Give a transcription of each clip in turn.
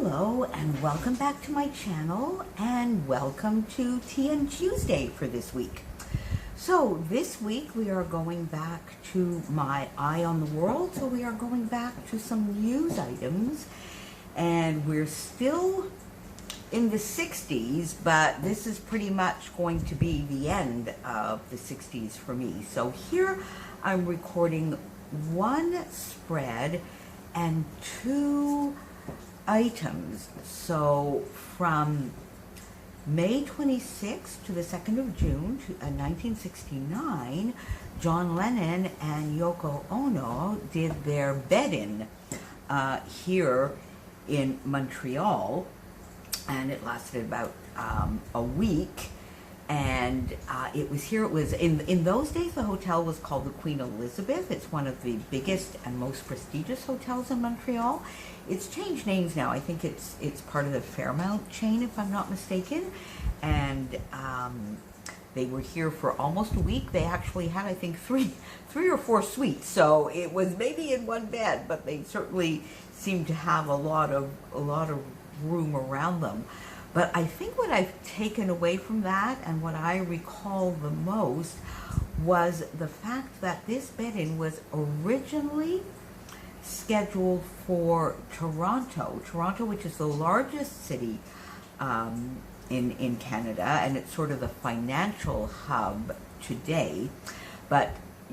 Hello and welcome back to my channel and welcome to TN Tuesday for this week. So this week we are going back to my Eye on the World. So we are going back to some news items and we're still in the 60s, but this is pretty much going to be the end of the 60s for me. So here I'm recording one spread and two items. So from May 26th to the 2nd of June 1969, John Lennon and Yoko Ono did their bed-in here in Montreal, and it lasted about a week. And it was here. It was in those days. The hotel was called the Queen Elizabeth. It's one of the biggest and most prestigious hotels in Montreal. It's changed names now. I think it's part of the Fairmount chain, if I'm not mistaken. And they were here for almost a week. They actually had, I think, three or four suites. So it was maybe in one bed, but they certainly seemed to have a lot of room around them. But I think what I've taken away from that and what I recall the most was the fact that this bed-in was originally scheduled for Toronto, which is the largest city in Canada, and it's sort of the financial hub today. But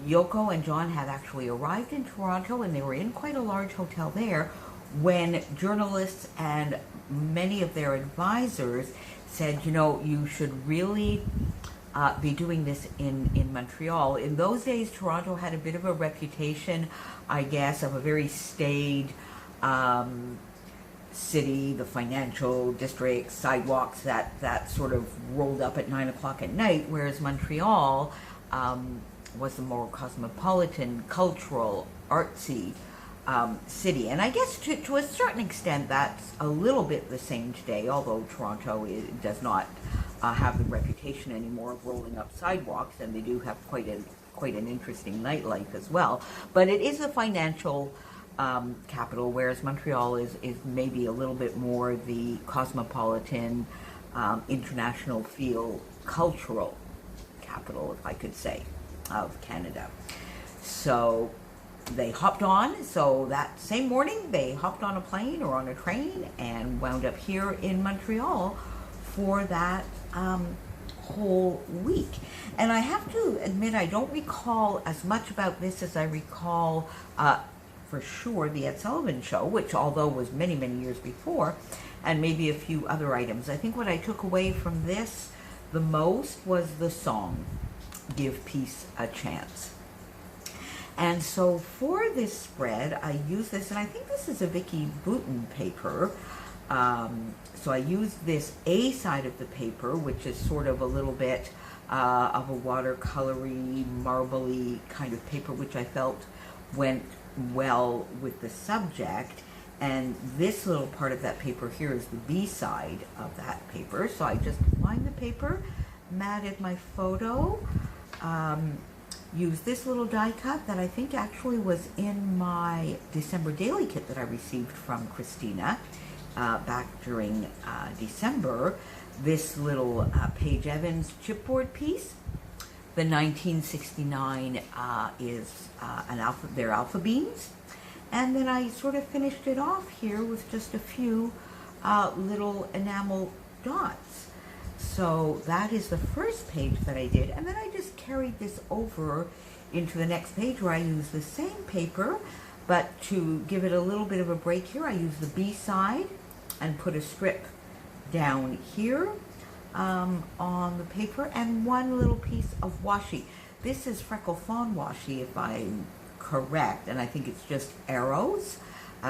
Yoko and John had actually arrived in Toronto, and they were in quite a large hotel there when journalists and many of their advisors said, you know, you should really be doing this in Montreal. In those days, Toronto had a bit of a reputation, I guess, of a very staid city, the financial district, sidewalks that sort of rolled up at 9 o'clock at night, whereas Montreal was the more cosmopolitan, cultural, artsy city. And I guess to a certain extent that's a little bit the same today, although Toronto does not have the reputation anymore of rolling up sidewalks, and they do have quite an interesting nightlife as well. But it is a financial capital, whereas Montreal is maybe a little bit more the cosmopolitan, international feel, cultural capital, if I could say, of Canada. So they hopped on, so that same morning they hopped on a plane or on a train and wound up here in Montreal for that whole week. And I have to admit, I don't recall as much about this as I recall for sure the Ed Sullivan Show, which although was many years before, and maybe a few other items. I think what I took away from this the most was the song, Give Peace a Chance. And so for this spread, I use this, and I think this is a Vicky Boutin paper. So I used this A side of the paper, which is sort of a little bit of a watercolory, marbly kind of paper, which I felt went well with the subject. And this little part of that paper here is the B side of that paper. So I just lined the paper, matted my photo, used this little die cut that I think actually was in my December daily kit that I received from Christina back during December. This little Paige Evans chipboard piece. The 1969 is their alpha beans. And then I sort of finished it off here with just a few little enamel dots. So that is the first page that I did, and then I just carried this over into the next page where I use the same paper, but to give it a little bit of a break here, I use the B side and put a strip down here on the paper, and one little piece of washi. This is Freckle Fawn washi, if I'm correct, and I think it's just arrows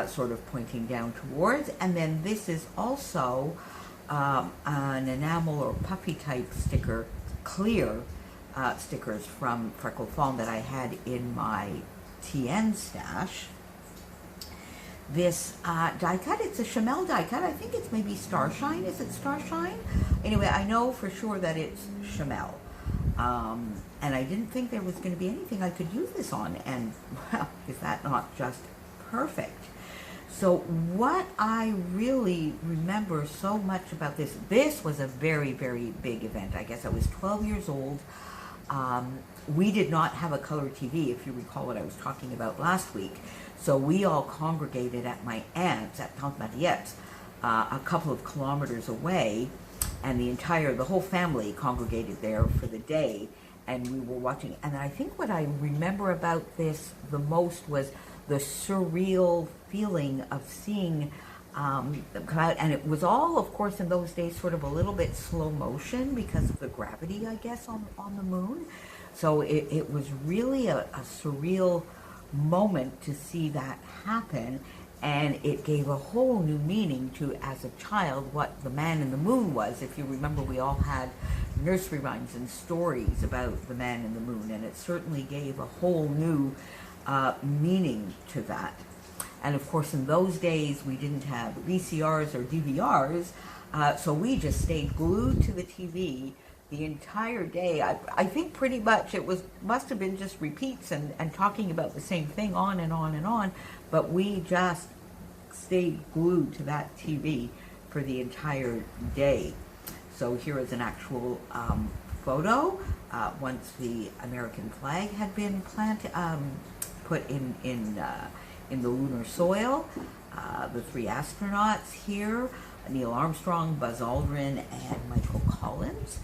sort of pointing down towards, and then this is also an enamel or puffy type sticker, clear stickers from Freckle Fawn that I had in my TN stash. This die cut, it's a Chamel die cut. I think it's maybe Starshine. Is it Starshine? Anyway, I know for sure that it's Chamel. And I didn't think there was going to be anything I could use this on. And, well, is that not just perfect? So what I really remember so much about this was a very, very big event. I guess I was 12 years old. We did not have a color TV, if you recall what I was talking about last week. So we all congregated at my aunt's, at Tante Mariette's, a couple of kilometers away, and the whole family congregated there for the day, and we were watching. And I think what I remember about this the most was the surreal feeling of seeing them come out. And it was all, of course, in those days sort of a little bit slow motion because of the gravity, I guess, on the moon. So it was really a surreal moment to see that happen. And it gave a whole new meaning to, as a child, what the man in the moon was. If you remember, we all had nursery rhymes and stories about the man in the moon, and it certainly gave a whole new meaning to that. And of course, in those days, we didn't have VCRs or DVRs, so we just stayed glued to the TV the entire day. I think pretty much must have been just repeats and talking about the same thing on and on and on, but we just stayed glued to that TV for the entire day. So here is an actual photo once the American flag had been put in the lunar soil. The three astronauts here, Neil Armstrong, Buzz Aldrin, and Michael Collins.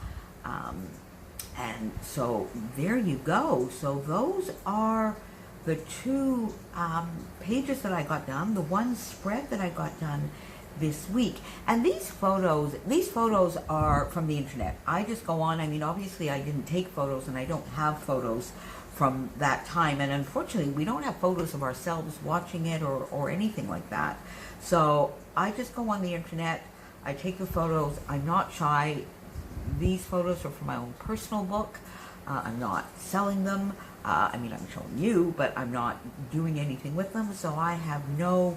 And so there you go. So those are the two pages that I got done, the one spread that I got done this week. And these photos are from the internet. I just go on. I mean, obviously I didn't take photos, and I don't have photos from that time. And unfortunately, we don't have photos of ourselves watching it or anything like that. So I just go on the internet. I take the photos. I'm not shy. These photos are for my own personal book. I'm not selling them. I mean, I'm showing you, but I'm not doing anything with them. So I have no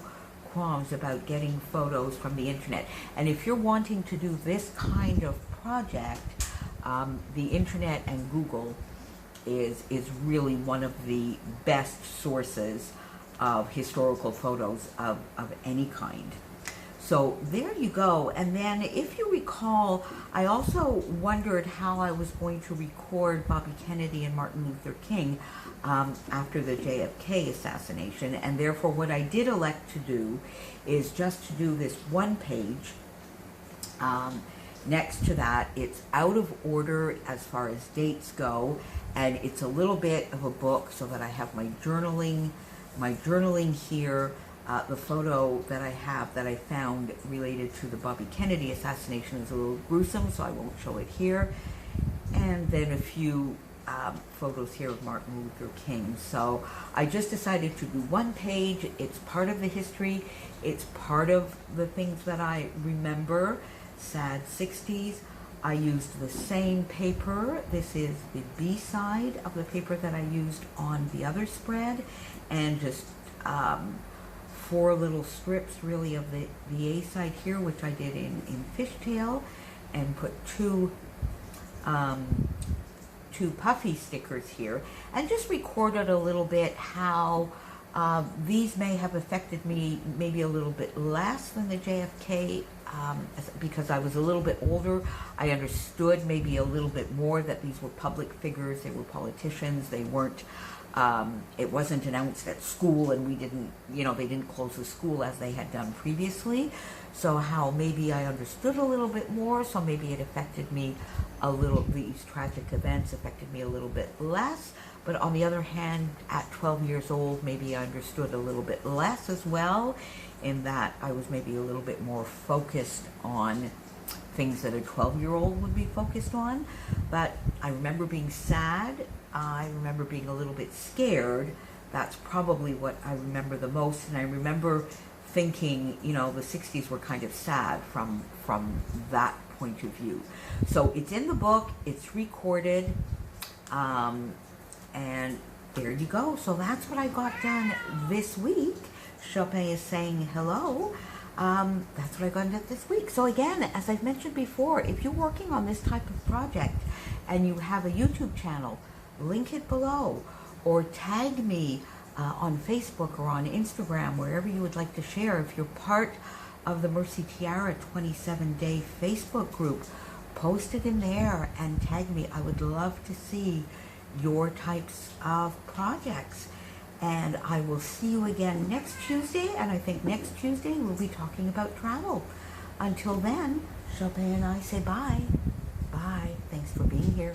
qualms about getting photos from the internet. And if you're wanting to do this kind of project, the internet and Google is really one of the best sources of historical photos of any kind. So there you go. And then if you recall, I also wondered how I was going to record Bobby Kennedy and Martin Luther King after the JFK assassination. And therefore what I did elect to do is just to do this one page. Next to that, it's out of order as far as dates go, and it's a little bit of a book so that I have my journaling here. The photo that I have that I found related to the Bobby Kennedy assassination is a little gruesome, so I won't show it here. And then a few photos here of Martin Luther King. So I just decided to do one page. It's part of the history. It's part of the things that I remember. Sad 60s. I used the same paper. This is the B side of the paper that I used on the other spread, and just 4 little strips really of the A side here, which I did in fishtail, and put two puffy stickers here, and just recorded a little bit how these may have affected me maybe a little bit less than the JFK, because I was a little bit older. I understood maybe a little bit more that these were public figures, they were politicians, they weren't, it wasn't announced at school, and we didn't, they didn't close the school as they had done previously. So how maybe I understood a little bit more, so maybe it affected me a little, these tragic events affected me a little bit less. But on the other hand, at 12 years old, maybe I understood a little bit less as well, in that I was maybe a little bit more focused on things that a 12-year-old would be focused on. But I remember being sad. I remember being a little bit scared. That's probably what I remember the most. And I remember thinking, the 60s were kind of sad from that point of view. So it's in the book, it's recorded, and there you go. So that's what I got done this week. Chopin is saying hello. That's what I got done this week. So again, as I've mentioned before, if you're working on this type of project and you have a YouTube channel, link it below, or tag me on Facebook or on Instagram, wherever you would like to share. If you're part of the Mercy Tiara 27-day Facebook group, post it in there and tag me. I would love to see your types of projects. And I will see you again next Tuesday, and I think next Tuesday we'll be talking about travel. Until then, Chopin and I say bye. Bye. Thanks for being here.